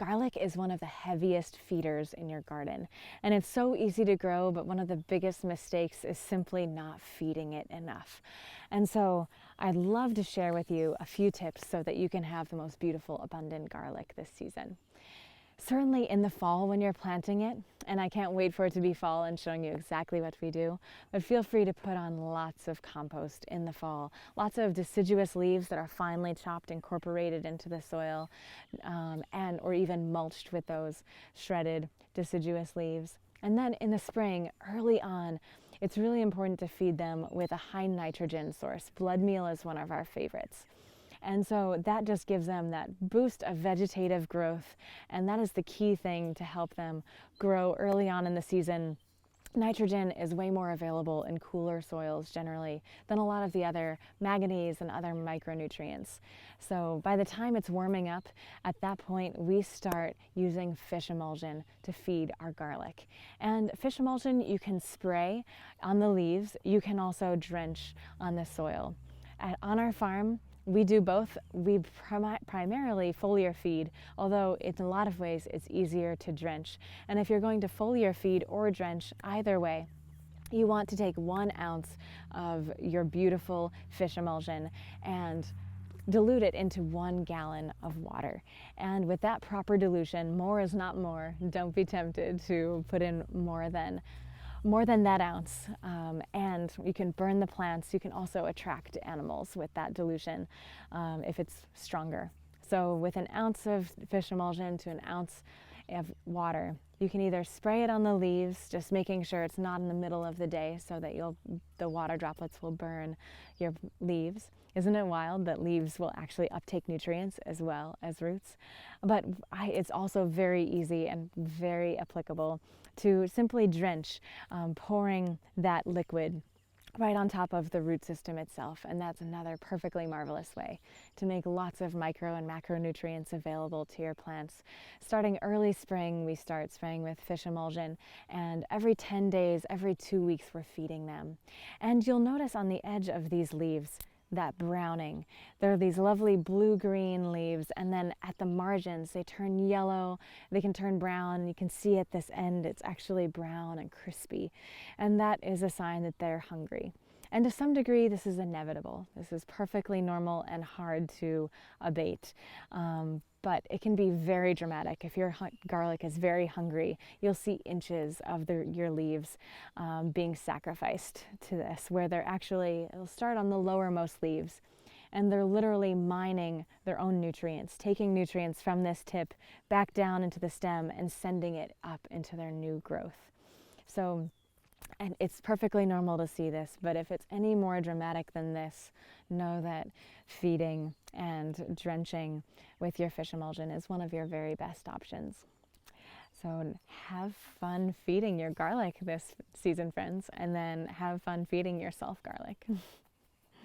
Garlic is one of the heaviest feeders in your garden, and it's so easy to grow, but one of the biggest mistakes is simply not feeding it enough. And so I'd love to share with you a few tips so that you can have the most beautiful, abundant garlic this season. Certainly in the fall when you're planting it, and I can't wait for it to be fall and showing you exactly what we do, but feel free to put on lots of compost in the fall. Lots of deciduous leaves that are finely chopped, incorporated into the soil, or even mulched with those shredded deciduous leaves. And then in the spring, early on, it's really important to feed them with a high nitrogen source. Blood meal is one of our favorites. And so that just gives them that boost of vegetative growth, and that is the key thing to help them grow early on in the season. Nitrogen is way more available in cooler soils generally than a lot of the other manganese and other micronutrients. So by the time it's warming up, at that point we start using fish emulsion to feed our garlic. And fish emulsion you can spray on the leaves, you can also drench on the soil. On our farm, we do both. We primarily foliar feed, although in a lot of ways it's easier to drench. And if you're going to foliar feed or drench, either way, you want to take 1 ounce of your beautiful fish emulsion and dilute it into 1 gallon of water. And with that proper dilution, more is not more. Don't be tempted to put in more than that ounce, and you can burn the plants. You can also attract animals with that dilution if it's stronger. So with 1 ounce of fish emulsion to 1 ounce of water, you can either spray it on the leaves, just making sure it's not in the middle of the day so that the water droplets will burn your leaves. Isn't it wild that leaves will actually uptake nutrients as well as roots? But it's also very easy and very applicable to simply drench, pouring that liquid right on top of the root system itself. And that's another perfectly marvelous way to make lots of micro and macronutrients available to your plants. Starting early spring, we start spraying with fish emulsion, and every 10 days, every 2 weeks, we're feeding them. And you'll notice on the edge of these leaves that browning. There are these lovely blue-green leaves, and then at the margins they turn yellow, they can turn brown. You can see at this end it's actually brown and crispy, and that is a sign that they're hungry. And to some degree this is inevitable. This is perfectly normal and hard to abate. But it can be very dramatic. If your garlic is very hungry, you'll see inches of your leaves being sacrificed to this, where it'll start on the lowermost leaves, and they're literally mining their own nutrients, taking nutrients from this tip back down into the stem and sending it up into their new growth. And it's perfectly normal to see this, but if it's any more dramatic than this, know that feeding and drenching with your fish emulsion is one of your very best options. So have fun feeding your garlic this season, friends, and then have fun feeding yourself garlic.